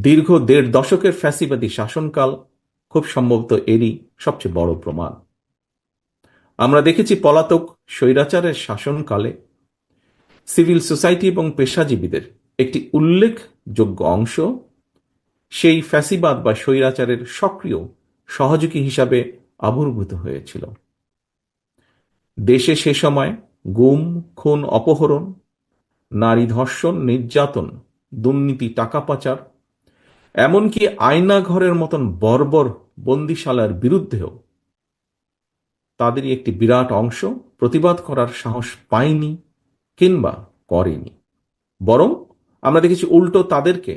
দীর্ঘ ১.৫ দশকের ফ্যাসিবাদী শাসনকাল খুব সম্ভবত এরই সবচেয়ে বড় প্রমাণ। আমরা দেখেছি পলাতক স্বৈরাচারের শাসনকালে সিভিল সোসাইটি এবং পেশাজীবীদের একটি উল্লেখযোগ্য অংশ সেই ফ্যাসিবাদ বা স্বৈরাচারের সক্রিয় সহযোগী হিসাবে আবির্ভূত হয়েছিল। দেশে সে সময় গুম, খুন, অপহরণ, নারী ধর্ষণ, নির্যাতন, দুর্নীতি, টাকা পাচার, এমনকি আয়নাঘরের মতন বর্বর বন্দিশালার বিরুদ্ধেও তাদেরই একটি বিরাট অংশ প্রতিবাদ করার সাহস পায়নি কিংবা করেনি। বরং আমরা দেখেছি উল্টো তাদেরকে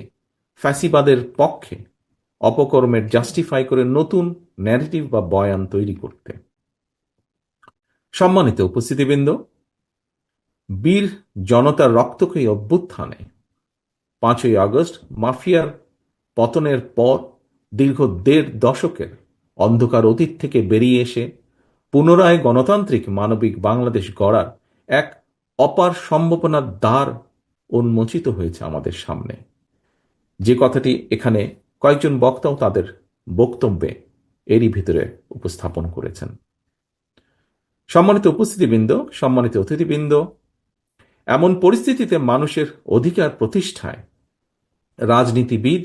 ফ্যাসিবাদের পক্ষে অপকর্মের জাস্টিফাই করে নতুন ন্যারেটিভ বা বয়ান তৈরি করতে। সম্মানিত উপস্থিতিবৃন্দ, বীর জনতার রক্তক্ষয়ী অভ্যুত্থানে ৫ই আগস্ট মাফিয়ার পতনের পর দীর্ঘ ১.৫ দশকের অন্ধকার অতীত থেকে বেরিয়ে এসে পুনরায় গণতান্ত্রিক মানবিক বাংলাদেশ গড়ার এক অপার সম্ভাবনার দ্বার উন্মোচিত হয়েছে আমাদের সামনে। যে কথাটি এখানে কয়েকজন বক্তাও তাদের বক্তব্যে এরই ভিতরে উপস্থাপন করেছেন। সম্মানিত উপস্থিতিবৃন্দ, সম্মানিত অতিথিবৃন্দ, এমন পরিস্থিতিতে মানুষের অধিকার প্রতিষ্ঠায় রাজনীতিবিদ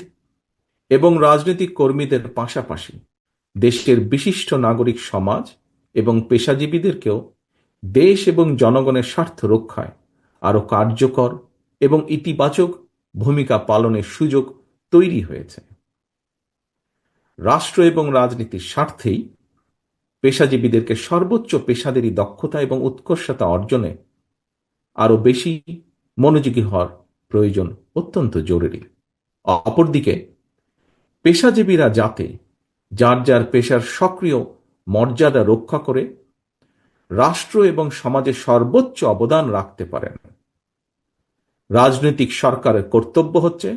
এবং রাজনৈতিক কর্মীদের পাশাপাশি দেশের বিশিষ্ট নাগরিক সমাজ এবং পেশাজীবীদেরকেও দেশ এবং জনগণের স্বার্থ রক্ষায় আরও কার্যকর এবং ইতিবাচক ভূমিকা পালনের সুযোগ তৈরি হয়েছে। রাষ্ট্র এবং রাজনীতির স্বার্থেই পেশাজীবীদেরকে সর্বোচ্চ পেশাদারী দক্ষতা এবং উৎকর্ষতা অর্জনে আরও বেশি মনোযোগী হওয়ার প্রয়োজন অত্যন্ত জরুরি। অপরদিকে পেশাজীবীরা যাতে যার যার পেশার সক্রিয় মর্যাদা রক্ষা করে রাষ্ট্র এবং সমাজের সর্বোচ্চ অবদান রাখতে পারেন, রাজনৈতিক সরকারের কর্তব্য হচ্ছে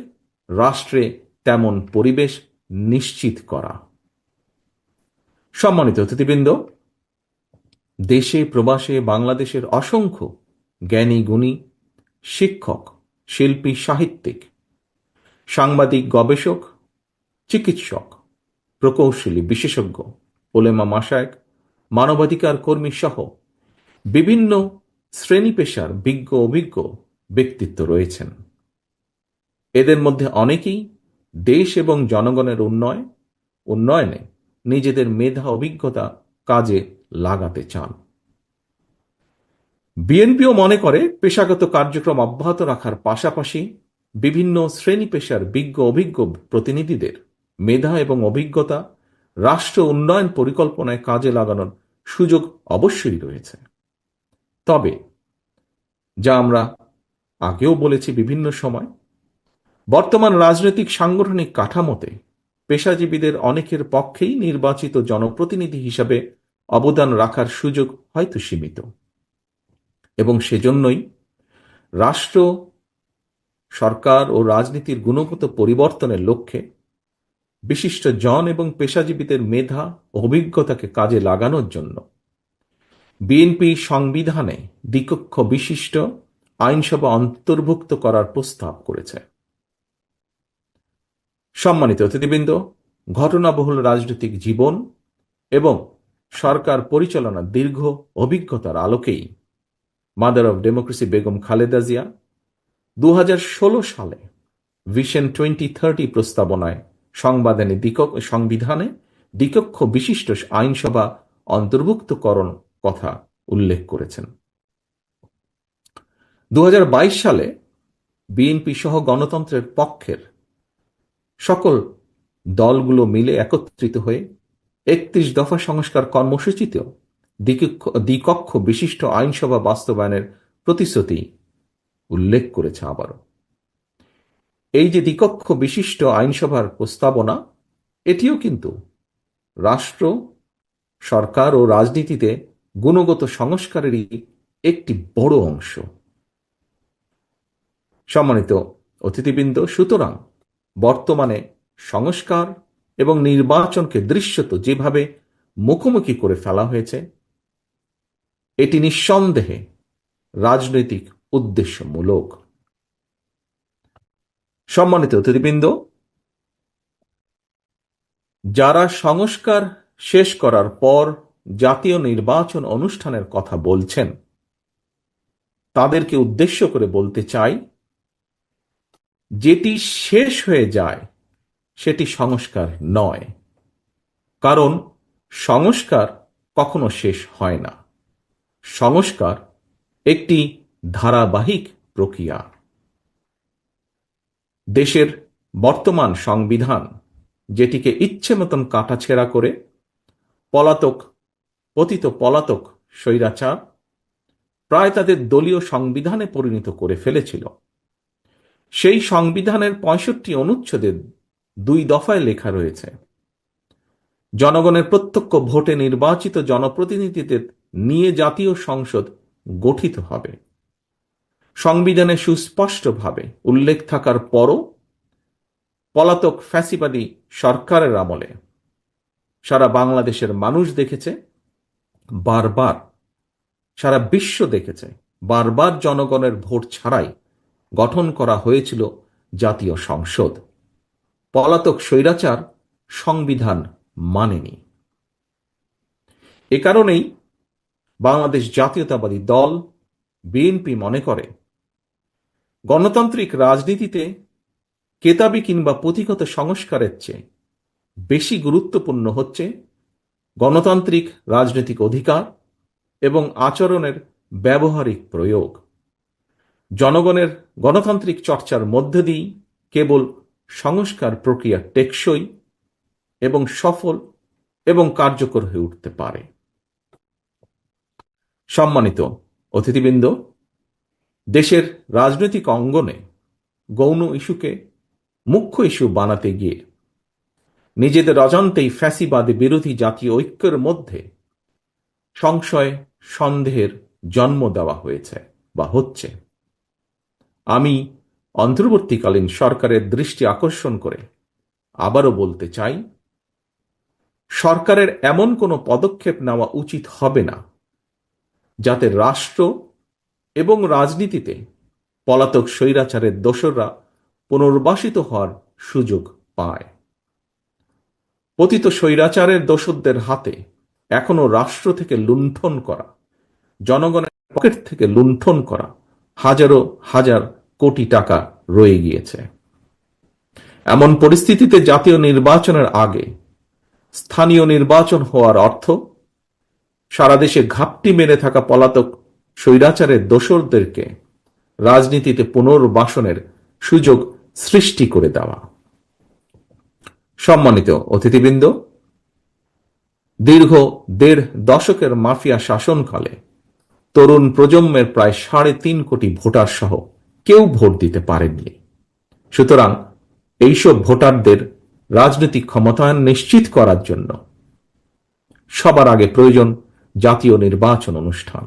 রাষ্ট্রে তেমন পরিবেশ নিশ্চিত করা। সম্মানিত অতিথিবৃন্দ, দেশে প্রবাসে বাংলাদেশের অসংখ্য জ্ঞানী গুণী শিক্ষক, শিল্পী, সাহিত্যিক, সাংবাদিক, গবেষক, চিকিৎসক, প্রকৌশলী, বিশেষজ্ঞ, ওলেমা, মাশায়েখ, মানবাধিকার কর্মী সহ বিভিন্ন শ্রেণী পেশার বিজ্ঞ অভিজ্ঞ ব্যক্তিত্ব রয়েছেন। এদের মধ্যে অনেকেই দেশ এবং জনগণের উন্নয়নে নিজেদের মেধা অভিজ্ঞতা কাজে লাগাতে চান। বিএনপিও মনে করে পেশাগত কার্যক্রম অব্যাহত রাখার পাশাপাশি বিভিন্ন শ্রেণী পেশার বিজ্ঞ অভিজ্ঞ প্রতিনিধিদের মেধা এবং অভিজ্ঞতা রাষ্ট্র উন্নয়ন পরিকল্পনায় কাজে লাগানোর সুযোগ অবশ্যই রয়েছে। তবে যা আমরা আগেও বলেছি বিভিন্ন সময়, বর্তমান রাজনৈতিক সাংগঠনিক কাঠামোতে পেশাজীবীদের অনেকের পক্ষেই নির্বাচিত জনপ্রতিনিধি হিসাবে অবদান রাখার সুযোগ হয়তো সীমিত, এবং সেজন্যই রাষ্ট্র, সরকার ও রাজনীতির গুণগত পরিবর্তনের লক্ষ্যে বিশিষ্ট জন এবং পেশাজীবীদের মেধা ও অভিজ্ঞতাকে কাজে লাগানোর জন্য বিএনপি সংবিধানে দ্বিকক্ষ বিশিষ্ট আইনসভা অন্তর্ভুক্ত করার প্রস্তাব করেছে। সম্মানিত অতিথিবৃন্দ, ঘটনাবহুল রাজনৈতিক জীবন এবং সরকার পরিচালনার দীর্ঘ অভিজ্ঞতার আলোকেই mother of democracy Begum Khaleda Zia ২০১৬ সালে ভিশন 2030 প্রস্তাবনায় সংবিধানে দ্বিকক্ষ বিশিষ্ট আইনসভা অন্তর্ভুক্তকরণ কথা উল্লেখ করেছেন। ২০২২ সালে বিএনপি সহ গণতন্ত্রের পক্ষের সকল দলগুলো মিলে একত্রিত হয়ে ৩১ দফা সংস্কার কর্মসূচিতেও দ্বিকক্ষ বিশিষ্ট আইনসভা বাস্তবায়নের প্রতিশ্রুতি উল্লেখ করেছে। আবারও এই যে দ্বিকক্ষ বিশিষ্ট আইনসভার প্রস্তাবনা, এটিও কিন্তু রাষ্ট্র, সরকার ও রাজনীতিতে গুণগত সংস্কারেরই একটি বড় অংশ। সম্মানিত অতিথিবৃন্দ, সুতরাং বর্তমানে সংস্কার এবং নির্বাচনকে দৃশ্যত যেভাবে মুখোমুখি করে ফেলা হয়েছে, এটি নিঃসন্দেহে রাজনৈতিক উদ্দেশ্যমূলক। সম্মানিত অতিথিবৃন্দ, যারা সংস্কার শেষ করার পর জাতীয় নির্বাচন অনুষ্ঠানের কথা বলছেন তাদেরকে উদ্দেশ্য করে বলতে চাই, যেটি শেষ হয়ে যায় সেটি সংস্কার নয়, কারণ সংস্কার কখনো শেষ হয় না। সংস্কার একটি ধারাবাহিক প্রক্রিয়া। দেশের বর্তমান সংবিধান, যেটিকে ইচ্ছে মতন কাটাছেঁড়া করে পতিত পলাতক স্বৈরাচার প্রায় তাদের দলীয় সংবিধানে পরিণত করে ফেলেছিল, সেই সংবিধানের ৬৫ অনুচ্ছেদের ২ দফায় লেখা রয়েছে, জনগণের প্রত্যক্ষ ভোটে নির্বাচিত জনপ্রতিনিধিদের নিয়ে জাতীয় সংসদ গঠিত হবে। সংবিধানে সুস্পষ্টভাবে উল্লেখ থাকার পরও পলাতক ফ্যাসিবাদী সরকারের আমলে সারা বাংলাদেশের মানুষ দেখেছে, বারবার সারা বিশ্ব দেখেছে, বারবার জনগণের ভোট ছাড়াই গঠন করা হয়েছিল জাতীয় সংসদ। পলাতক স্বৈরাচার সংবিধান মানেনি। এ কারণেই বাংলাদেশ জাতীয়তাবাদী দল বিএনপি মনে করে, গণতান্ত্রিক রাজনীতিতে কেতাবি কিংবা পুঁথিগত সংস্কারের চেয়ে বেশি গুরুত্বপূর্ণ হচ্ছে গণতান্ত্রিক রাজনৈতিক অধিকার এবং আচরণের ব্যবহারিক প্রয়োগ। জনগণের গণতান্ত্রিক চর্চার মধ্য দিয়েই কেবল সংস্কার প্রক্রিয়া টেকসই এবং সফল এবং কার্যকর হয়ে উঠতে পারে। সম্মানিত অতিথিবৃন্দ, দেশের রাজনৈতিক অঙ্গনে গৌণ ইস্যুকে মুখ্য ইস্যু বানাতে গিয়ে নিজেদের অজান্তেই ফ্যাসিবাদী বিরোধী জাতীয় ঐক্যের মধ্যে সংশয় সন্দেহের জন্ম দেওয়া হয়েছে বা হচ্ছে। আমি অন্তর্বর্তীকালীন সরকারের দৃষ্টি আকর্ষণ করে আবারও বলতে চাই, সরকারের এমন কোনো পদক্ষেপ নেওয়া উচিত হবে না যাতে রাষ্ট্র এবং রাজনীতিতে পলাতক স্বৈরাচারের দোসররা পুনর্বাসিত হওয়ার সুযোগ পায়। পতিত স্বৈরাচারের দোসরদের হাতে এখনো রাষ্ট্র থেকে লুণ্ঠন করা, জনগণের পকেট থেকে লুণ্ঠন করা হাজারো হাজার কোটি টাকা রয়ে গিয়েছে। এমন পরিস্থিতিতে জাতীয় নির্বাচনের আগে স্থানীয় নির্বাচন হওয়ার অর্থ সারা দেশে ঘাপটি মেরে থাকা পলাতক স্বৈরাচারের দোসরদেরকে রাজনীতিতে পুনর্বাসনের সুযোগ সৃষ্টি করে দেওয়া। সম্মানিত অতিথিবৃন্দ, দীর্ঘ ১.৫ দশকের মাফিয়া শাসনকালে তরুণ প্রজন্মের প্রায় ৩.৫ কোটি ভোটার সহ কেউ ভোট দিতে পারেননি। সুতরাং এইসব ভোটারদের রাজনৈতিক ক্ষমতায়ন নিশ্চিত করার জন্য সবার আগে প্রয়োজন জাতীয় নির্বাচন অনুষ্ঠান।